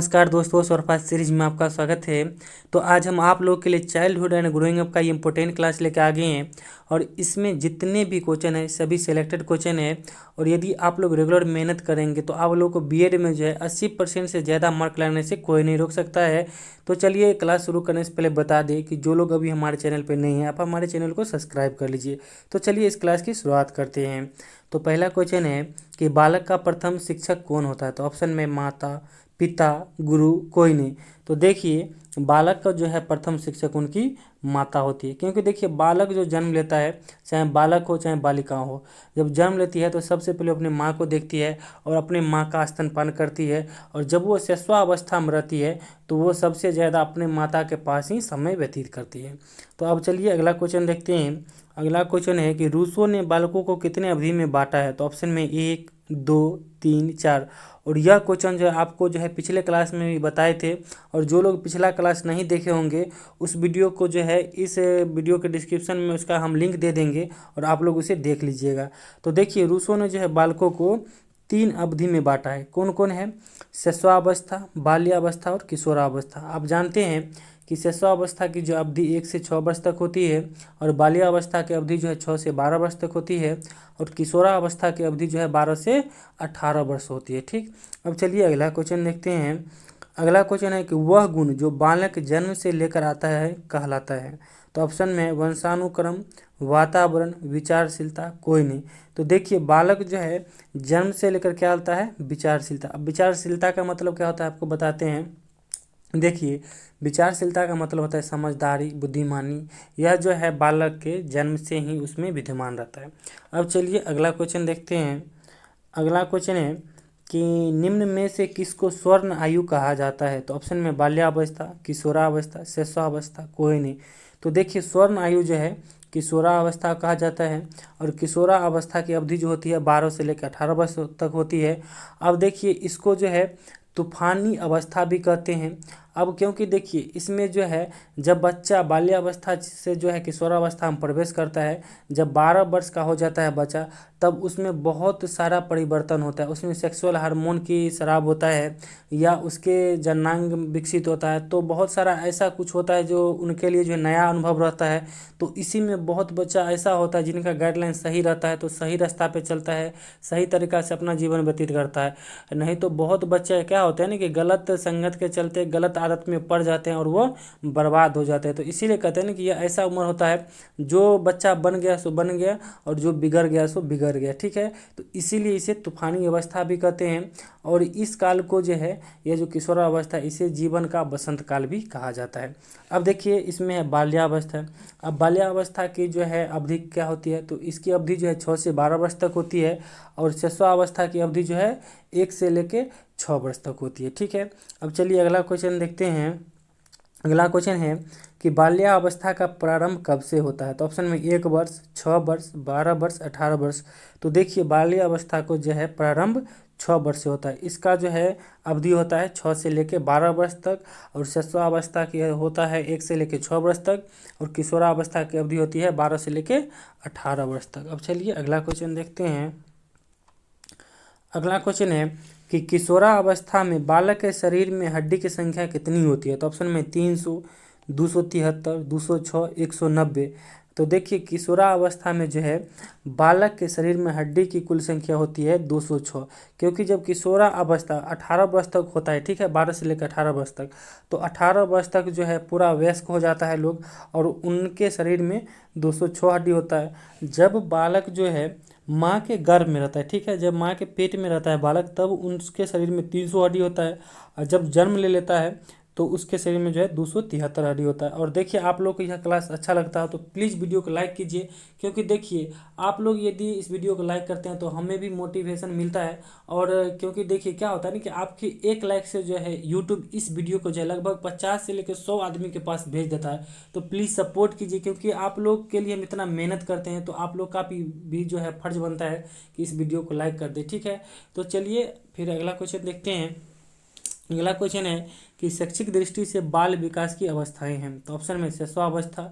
नमस्कार दोस्तों, स्वरपाठ सीरीज में आपका स्वागत है। तो आज हम आप लोगों के लिए चाइल्डहुड एंड ग्रोइंग अप का ये इंपॉर्टेंट क्लास लेकर आ गए हैं और इसमें जितने भी क्वेश्चन हैं सभी सिलेक्टेड क्वेश्चन है। और यदि आप लोग रेगुलर मेहनत करेंगे तो आप लोगों को बीएड में जो है 80% से ज़्यादा मार्क लाने से कोई नहीं रोक सकता है। तो चलिए क्लास शुरू करने से पहले बता दें कि जो लोग अभी हमारे चैनल पर नहीं हैं आप हमारे चैनल को सब्सक्राइब कर लीजिए। तो चलिए इस क्लास की शुरुआत करते हैं। तो पहला क्वेश्चन है कि बालक का प्रथम शिक्षक कौन होता है। तो ऑप्शन में माता, पिता, गुरु, कोई नहीं। तो देखिए बालक का जो है प्रथम शिक्षक उनकी माता होती है, क्योंकि देखिए बालक जो जन्म लेता है, चाहे बालक हो चाहे बालिका हो, जब जन्म लेती है तो सबसे पहले अपने माँ को देखती है और अपने माँ का स्तनपान करती है। और जब वो शिशुअवस्था में रहती है तो वो सबसे ज़्यादा अपने माता के पास ही समय व्यतीत करती है। तो अब चलिए अगला क्वेश्चन देखते हैं। अगला क्वेश्चन है कि रूसो ने बालकों को कितने अवधि में बांटा है। तो ऑप्शन में 1, 2, 3, 4। और यह क्वेश्चन जो है आपको जो है पिछले क्लास में भी बताए थे। और जो लोग पिछला क्लास नहीं देखे होंगे उस वीडियो को जो है इस वीडियो के डिस्क्रिप्शन में उसका हम लिंक दे देंगे और आप लोग उसे देख लीजिएगा। तो देखिए रूसो ने जो है बालकों को 3 अवधि में बांटा है। कौन कौन है? शिशुअवस्था, बाल्यावस्था और किशोरावस्था। आप जानते हैं कि शिशुअवस्था की जो अवधि 1 से 6 वर्ष तक होती है और बाल्यावस्था की अवधि जो है 6 से 12 वर्ष तक होती है और किशोरावस्था की अवधि जो है 12 से 18 वर्ष होती है। ठीक, अब चलिए अगला क्वेश्चन देखते हैं। अगला क्वेश्चन है कि वह गुण जो बालक जन्म से लेकर आता है कहलाता है। तो ऑप्शन में वंशानुक्रम, वातावरण, विचारशीलता, कोई नहीं। तो देखिए बालक जो है जन्म से लेकर क्या आता है? विचारशीलता। अब विचारशीलता का मतलब क्या होता है आपको बताते हैं। देखिए विचारशीलता का मतलब होता है समझदारी, बुद्धिमानी। यह जो है बालक के जन्म से ही उसमें विद्यमान रहता है। अब चलिए अगला क्वेश्चन देखते हैं। अगला क्वेश्चन है कि निम्न में से किसको स्वर्ण आयु कहा जाता है। तो ऑप्शन में बाल्यावस्था, किशोरावस्था, शिशुअवस्था, कोई नहीं। तो देखिए स्वर्ण आयु जो है किशोरावस्था कहा जाता है और किशोरावस्था की अवधि जो होती है 12 से लेकर 18 वर्ष तक होती है। अब देखिए इसको जो है तूफानी अवस्था भी कहते हैं। अब क्योंकि देखिए इसमें जो है जब बच्चा बाल्यावस्था से जो है किशोरावस्था में प्रवेश करता है, जब 12 वर्ष का हो जाता है बच्चा, तब उसमें बहुत सारा परिवर्तन होता है। उसमें सेक्सुअल हार्मोन की स्राव होता है या उसके जननांग विकसित होता है। तो बहुत सारा ऐसा कुछ होता है जो उनके लिए जो नया अनुभव रहता है। तो इसी में बहुत बच्चा ऐसा होता है जिनका गाइडलाइन सही रहता है तो सही रास्ता पे चलता है, सही तरीका से अपना जीवन व्यतीत करता है। नहीं तो बहुत बच्चे क्या होते हैं ना कि गलत संगत के चलते गलत आदत में पड़ जाते हैं और वो बर्बाद हो जाते हैं। तो इसीलिए कहते हैं ना कि यह ऐसा उम्र होता है जो बच्चा बन गया सो बन गया और जो बिगड़ गया सो बिगड़ गया। ठीक है, तो इसीलिए इसे तूफानी अवस्था भी कहते हैं। और इस काल को जो है यह जो किशोरावस्था इसे जीवन का बसंत काल भी कहा जाता है। अब देखिए इसमें है बाल्यावस्था। अब बाल्यावस्था की जो है अवधि क्या होती है। तो इसकी अवधि जो है 6 से 12 वर्ष तक होती है और शिशुअवस्था की अवधि जो है 1 से लेके 6 वर्ष तक होती है। ठीक है, अब चलिए अगला क्वेश्चन देखते हैं। अगला क्वेश्चन है कि बाल्यावस्था का प्रारंभ कब से होता है। तो ऑप्शन में 1 वर्ष, 6 वर्ष, 12 वर्ष, 18 वर्ष। तो देखिए बाल्यावस्था को जो है प्रारंभ 6 वर्ष से होता है। इसका जो है अवधि होता है 6 से लेकर 12 वर्ष तक और शिशुअवस्था की होता है 1 से लेकर 6 वर्ष तक और किशोरावस्था की अवधि होती है 12 से लेकर 18 वर्ष तक। अब चलिए अगला क्वेश्चन देखते हैं। अगला क्वेश्चन है कि किशोरावस्था में बालक के शरीर में हड्डी की संख्या कितनी होती है। तो ऑप्शन में 300, 273, 206, 190। तो देखिए किशोरावस्था में जो है बालक के शरीर में हड्डी की कुल संख्या होती है 206, क्योंकि जब किशोरावस्था 18 वर्ष तक होता है, ठीक है, 12 से लेकर 18 वर्ष तक, तो 18 वर्ष तक जो है पूरा वयस्क हो जाता है लोग और उनके शरीर में 206 हड्डी होता है। जब बालक जो है माँ के गर्भ में रहता है, ठीक है, जब माँ के पेट में रहता है बालक तब उसके शरीर में 300 हड्डी होता है और जब जन्म ले लेता है तो उसके शरीर में जो है 273 हड्डी होता है। और देखिए आप लोग को यह क्लास अच्छा लगता है तो प्लीज़ वीडियो को लाइक कीजिए, क्योंकि देखिए आप लोग यदि इस वीडियो को लाइक करते हैं तो हमें भी मोटिवेशन मिलता है। और क्योंकि देखिए क्या होता है ना कि आपकी एक लाइक से जो है यूट्यूब इस वीडियो को जो है लगभग 50 से लेकर 100 आदमी के पास भेज देता है। तो प्लीज़ सपोर्ट कीजिए, क्योंकि आप लोग के लिए हम इतना मेहनत करते हैं तो आप लोग का भी जो है फर्ज बनता है कि इस वीडियो को लाइक कर दे। ठीक है, तो चलिए फिर अगला क्वेश्चन देखते हैं। अगला क्वेश्चन है कि शैक्षिक दृष्टि से बाल विकास की अवस्थाएं हैं। तो ऑप्शन में शिशुअवस्था,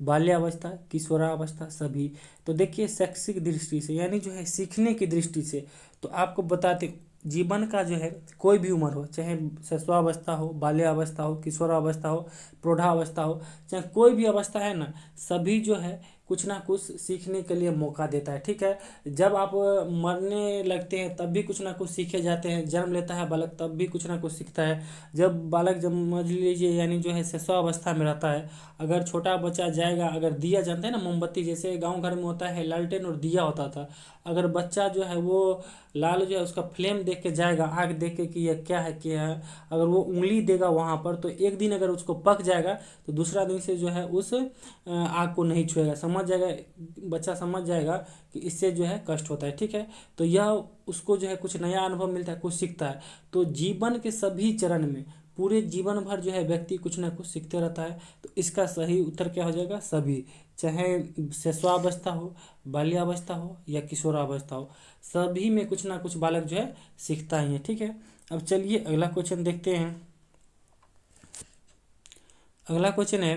बाल्यावस्था, किशोरावस्था, सभी। तो देखिए शैक्षिक दृष्टि से यानी जो है सीखने की दृष्टि से तो आपको बताते जीवन का जो है कोई भी उम्र हो, चाहे शिशुअवस्था हो, बाल्यावस्था हो, किशोरावस्था हो, प्रौढ़ावस्था हो, चाहे कोई भी अवस्था है ना, सभी जो है कुछ ना कुछ सीखने के लिए मौका देता है। ठीक है, जब आप मरने लगते हैं तब भी कुछ ना कुछ सीखे जाते हैं, जन्म लेता है बालक तब भी कुछ ना कुछ सीखता है। जब बालक जब समझ लीजिए यानी जो है शिशुअवस्था में रहता है, अगर छोटा बच्चा जाएगा, अगर दिया जानते हैं ना, मोमबत्ती जैसे गांव घर में होता है, लालटेन और दिया होता था, अगर बच्चा जो है वो लाल जो है उसका फ्लेम देख के जाएगा, आग देख के कि यह क्या है, अगर वो उंगली देगा वहाँ पर, तो एक दिन अगर उसको पक जाएगा तो दूसरा दिन से जो है उस आग को नहीं छुएगा, समझ जाएगा, बच्चा समझ जाएगा कि इससे जो है कष्ट होता है। ठीक है, तो यह उसको जो है कुछ नया अनुभव मिलता है, कुछ सीखता है। तो जीवन के सभी चरण में पूरे जीवन भर जो है व्यक्ति कुछ ना कुछ सीखते रहता है। तो इसका सही उत्तर क्या हो जाएगा? सभी, चाहे शिशुअवस्था हो, बाल्यावस्था हो या किशोरावस्था हो, सभी में कुछ ना कुछ बालक जो है सीखता ही है। ठीक है, अब चलिए अगला क्वेश्चन देखते हैं। अगला क्वेश्चन है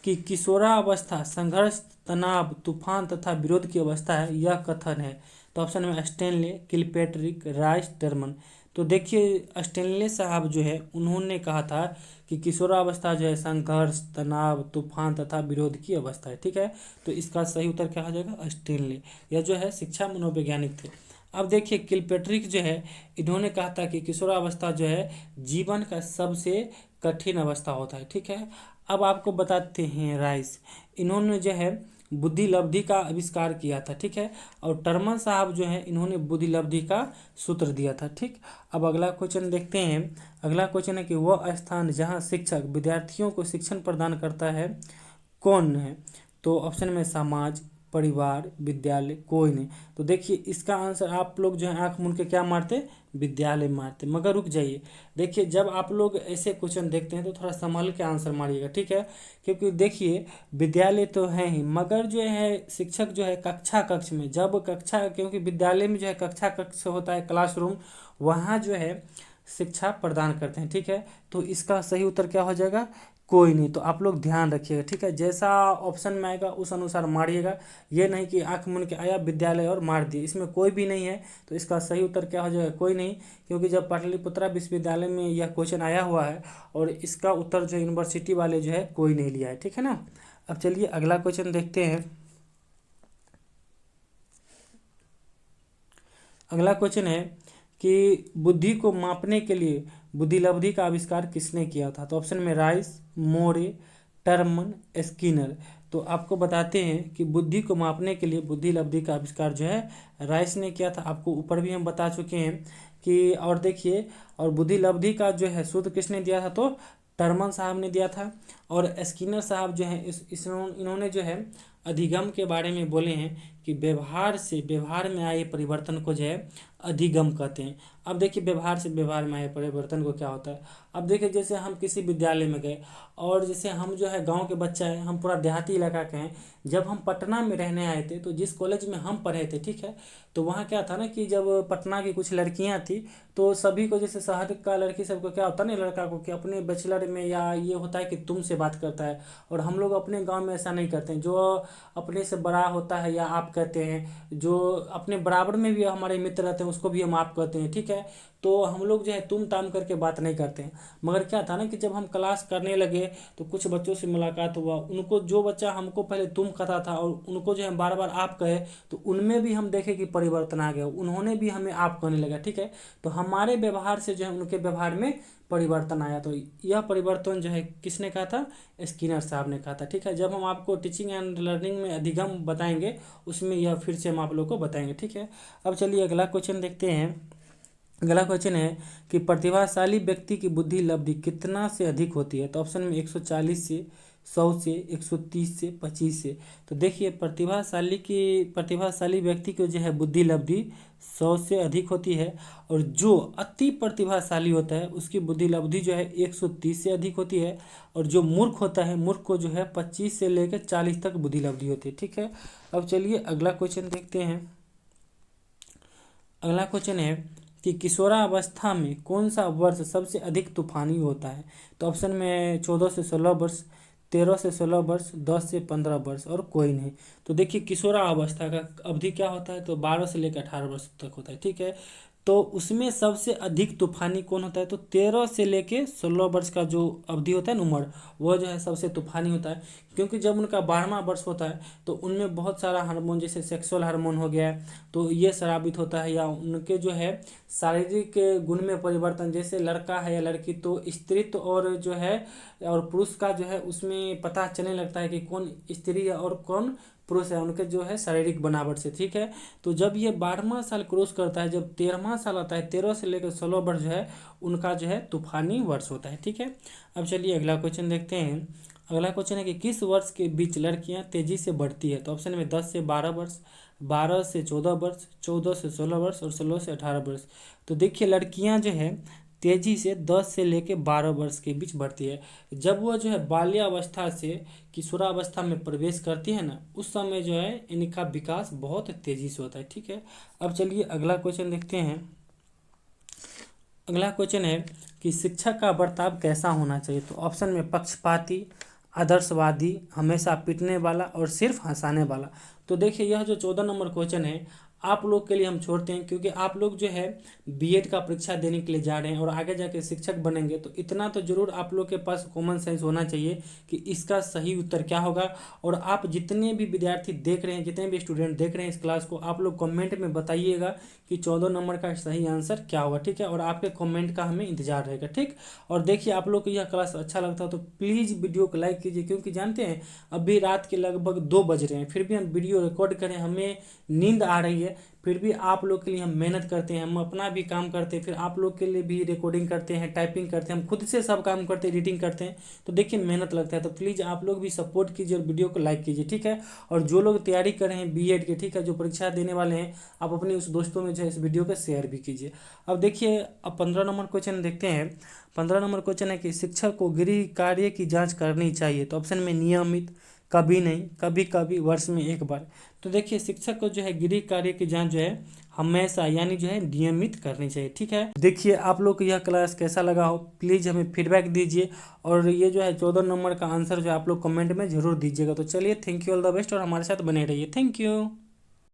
कि किशोरावस्था संघर्ष, तनाव, तूफान तथा विरोध की अवस्था है, यह कथन है। तो ऑप्शन में स्टेनले, किलपेट्रिक, राइस, टर्मन। तो देखिए स्टेनले साहब जो है उन्होंने कहा था कि किशोरावस्था जो है संघर्ष, तनाव, तूफान तथा विरोध की अवस्था है। ठीक है, तो इसका सही उत्तर क्या हो जाएगा? स्टेनले। यह जो है शिक्षा मनोवैज्ञानिक थे। अब देखिए किलपेट्रिक जो है इन्होंने कहा था कि किशोरावस्था जो है जीवन का सबसे कठिन अवस्था होता है। ठीक है, अब आपको बताते हैं राइस, इन्होंने जो है बुद्धि लब्धि का आविष्कार किया था। ठीक है, और टर्मन साहब जो है इन्होंने बुद्धि लब्धि का सूत्र दिया था। ठीक, अब अगला क्वेश्चन देखते हैं। अगला क्वेश्चन है कि वह स्थान जहाँ शिक्षक विद्यार्थियों को शिक्षण प्रदान करता है कौन है? तो ऑप्शन में समाज, परिवार, विद्यालय, कोई नहीं। तो देखिए इसका आंसर आप लोग जो है आंख मूंद के क्या मारते? विद्यालय मारते। मगर रुक जाइए, देखिए जब आप लोग ऐसे क्वेश्चन देखते हैं तो थोड़ा संभल के आंसर मारिएगा। ठीक है, क्योंकि देखिए विद्यालय तो है ही, मगर जो है शिक्षक जो है कक्षा कक्ष में, जब कक्षा, क्योंकि विद्यालय में जो है कक्षा कक्ष होता है, क्लासरूम, वहाँ जो है शिक्षा प्रदान करते हैं। ठीक है, तो इसका सही उत्तर क्या हो जाएगा? कोई नहीं। तो आप लोग ध्यान रखिएगा। ठीक है, जैसा ऑप्शन में आएगा उस अनुसार मारिएगा, ये नहीं कि आंख मूंद के आया विद्यालय और मार दिए, इसमें कोई भी नहीं है। तो इसका सही उत्तर क्या हो जाएगा? कोई नहीं, क्योंकि जब पाटलिपुत्रा विश्वविद्यालय में यह क्वेश्चन आया हुआ है और इसका उत्तर जो यूनिवर्सिटी वाले जो है कोई नहीं लिया है। ठीक है ना, अब चलिए अगला क्वेश्चन देखते हैं। अगला क्वेश्चन है कि बुद्धि को मापने के लिए बुद्धि लब्धि का आविष्कार किसने किया था? तो ऑप्शन में राइस, मोरे, टर्मन, स्किनर। तो आपको बताते हैं कि बुद्धि को मापने के लिए बुद्धि लब्धि का आविष्कार जो है राइस ने किया था। आपको ऊपर भी हम बता चुके हैं कि, और देखिए, और बुद्धि लब्धि का जो है सूत्र किसने दिया था? तो टर्मन साहब ने दिया था। और स्किनर साहब जो है इन्होंने जो है अधिगम के बारे में बोले हैं कि व्यवहार से व्यवहार में आए परिवर्तन को जो है अधिगम कहते हैं। अब देखिए व्यवहार से व्यवहार में आए परिवर्तन को क्या होता है? अब देखिए जैसे हम किसी विद्यालय में गए, और जैसे हम जो है गांव के बच्चा हैं, हम पूरा देहाती इलाका के हैं, जब हम पटना में रहने आए थे तो जिस कॉलेज में हम पढ़े थे, ठीक है, तो वहाँ क्या था ना कि जब पटना की कुछ लड़कियाँ थी तो सभी को, जैसे शहर का लड़की सबको क्या होता है ना, लड़का को कि अपने बैचलर में या ये होता है कि तुम से बात करता है, और हम लोग अपने गांव में ऐसा नहीं करते हैं। जो अपने से बड़ा होता है या आप कहते हैं, जो अपने बराबर में भी हमारे मित्र रहते हैं उसको भी हम आप कहते हैं। ठीक है, तो हम लोग जो है तुम ताम करके बात नहीं करते हैं। मगर क्या था ना कि जब हम क्लास करने लगे तो कुछ बच्चों से मुलाकात हुआ, उनको जो बच्चा हमको पहले तुम कहता था और उनको जो है बार बार आप कहे, तो उनमें भी हम देखे कि परिवर्तन आ गया, उन्होंने भी हमें आप कहने लगा। ठीक है, तो हमारे व्यवहार से जो है उनके व्यवहार में परिवर्तन आया। तो यह परिवर्तन जो है किसने कहा था? स्किनर साहब ने कहा था। ठीक है, जब हम आपको टीचिंग एंड लर्निंग में अधिगम बताएंगे उसमें यह फिर से हम आप लोग को बताएंगे। ठीक है, अब चलिए अगला क्वेश्चन देखते हैं। अगला क्वेश्चन है कि प्रतिभाशाली व्यक्ति की बुद्धि लब्धि कितना से अधिक होती है? तो ऑप्शन में 140 से, 100 से, 130 से, 25 से। तो देखिए प्रतिभाशाली व्यक्ति को जो है बुद्धि लब्धि 100 से अधिक होती है, और जो अति प्रतिभाशाली होता है उसकी बुद्धि लब्धि जो है 130 से अधिक होती है, और जो मूर्ख होता है, मूर्ख को जो है 25 से लेकर 40 तक बुद्धि लब्धि होती है। ठीक है, अब चलिए अगला क्वेश्चन देखते हैं। अगला क्वेश्चन है कि किशोरावस्था में कौन सा वर्ष सबसे अधिक तूफानी होता है? तो ऑप्शन में 14 से 16 वर्ष, 13 से 16 वर्ष, 10 से 15 वर्ष, और कोई नहीं। तो देखिए किशोरावस्था का अवधि क्या होता है? तो 12 से लेकर 18 वर्ष तक होता है। ठीक है, तो उसमें सबसे अधिक तूफानी कौन होता है? तो 13 से लेके 16 वर्ष का जो अवधि होता है ना, उम्र, वह जो है सबसे तूफानी होता है। क्योंकि जब उनका 12वां वर्ष होता है तो उनमें बहुत सारा हार्मोन, जैसे सेक्सुअल हार्मोन हो गया, तो ये स्रावित होता है, या उनके जो है शारीरिक गुण में परिवर्तन, जैसे लड़का है या लड़की, तो स्त्रीत्व और जो है और पुरुष का जो है उसमें पता चलने लगता है कि कौन स्त्री है और कौन पुरुष है, उनके जो है शारीरिक बनावट से, ठीक है। तो जब ये 12वां साल क्रॉस करता है, जब 13वां साल आता है, 13 से लेकर 16 वर्ष जो है उनका जो है तूफानी वर्ष होता है, ठीक है। अब चलिए अगला क्वेश्चन देखते हैं। अगला क्वेश्चन है कि किस वर्ष के बीच लड़कियां तेजी से बढ़ती है? तो ऑप्शन में 10 से 12 वर्ष, 12 से 14 वर्ष, 14 से 16 वर्ष और 16 से 18 वर्ष। तो देखिए लड़कियां जो है तेजी से 10 से लेकर 12 वर्ष के बीच बढ़ती है। जब वह जो है बाल्यावस्था से किशोरावस्था में प्रवेश करती है ना, उस समय जो है इनका विकास बहुत तेजी से होता है, ठीक है। अब चलिए अगला क्वेश्चन देखते हैं। अगला क्वेश्चन है कि शिक्षक का बर्ताव कैसा होना चाहिए? तो ऑप्शन में पक्षपाती, आदर्शवादी, हमेशा पीटने वाला और सिर्फ हंसाने वाला। तो देखिए यह जो 14 नंबर क्वेश्चन है आप लोग के लिए हम छोड़ते हैं, क्योंकि आप लोग जो है बीएड का परीक्षा देने के लिए जा रहे हैं और आगे जाके शिक्षक बनेंगे, तो इतना तो जरूर आप लोग के पास कॉमन सेंस होना चाहिए कि इसका सही उत्तर क्या होगा। और आप जितने भी विद्यार्थी देख रहे हैं, जितने भी स्टूडेंट देख रहे हैं इस क्लास को, आप लोग कमेंट में बताइएगा कि 14 नंबर का सही आंसर क्या होगा, ठीक है। और आपके कमेंट का हमें इंतजार रहेगा, ठीक। और देखिए आप लोग को यह क्लास अच्छा लगता है तो प्लीज़ वीडियो को लाइक कीजिए, क्योंकि जानते हैं अभी रात के लगभग 2 बज रहे हैं, फिर भी हम वीडियो रिकॉर्ड करें, हमें नींद आ रही है, फिर भी आप लोग के लिए हम मेहनत करते हैं, हम अपना भी काम करते हैं, फिर आप लोग के लिए भी रिकॉर्डिंग करते हैं, टाइपिंग करते हैं, हम खुद से सब काम करते हैं, एडिटिंग करते हैं, तो देखिए मेहनत लगता है। तो प्लीज़ आप लोग भी सपोर्ट कीजिए और वीडियो को लाइक कीजिए, ठीक है। और जो लोग तैयारी कर रहे हैं बीएड के, ठीक है, जो परीक्षा देने वाले हैं, आप अपने उस दोस्तों में जो है इस वीडियो को शेयर भी कीजिए। अब देखिए अब 15 नंबर क्वेश्चन देखते हैं। 15 नंबर क्वेश्चन है कि शिक्षक को गृह कार्य की जाँच करनी चाहिए? तो ऑप्शन में नियमित, कभी नहीं, कभी कभी, वर्ष में एक बार। तो देखिए शिक्षक को जो है गृह कार्य की जांच जो है हमेशा यानी जो है नियमित करनी चाहिए, ठीक है। देखिए आप लोग को यह क्लास कैसा लगा हो प्लीज़ हमें फीडबैक दीजिए, और ये जो है 14 नंबर का आंसर जो है आप लोग कमेंट में जरूर दीजिएगा। तो चलिए thank you, all the best, और हमारे साथ बने रहिए। Thank you.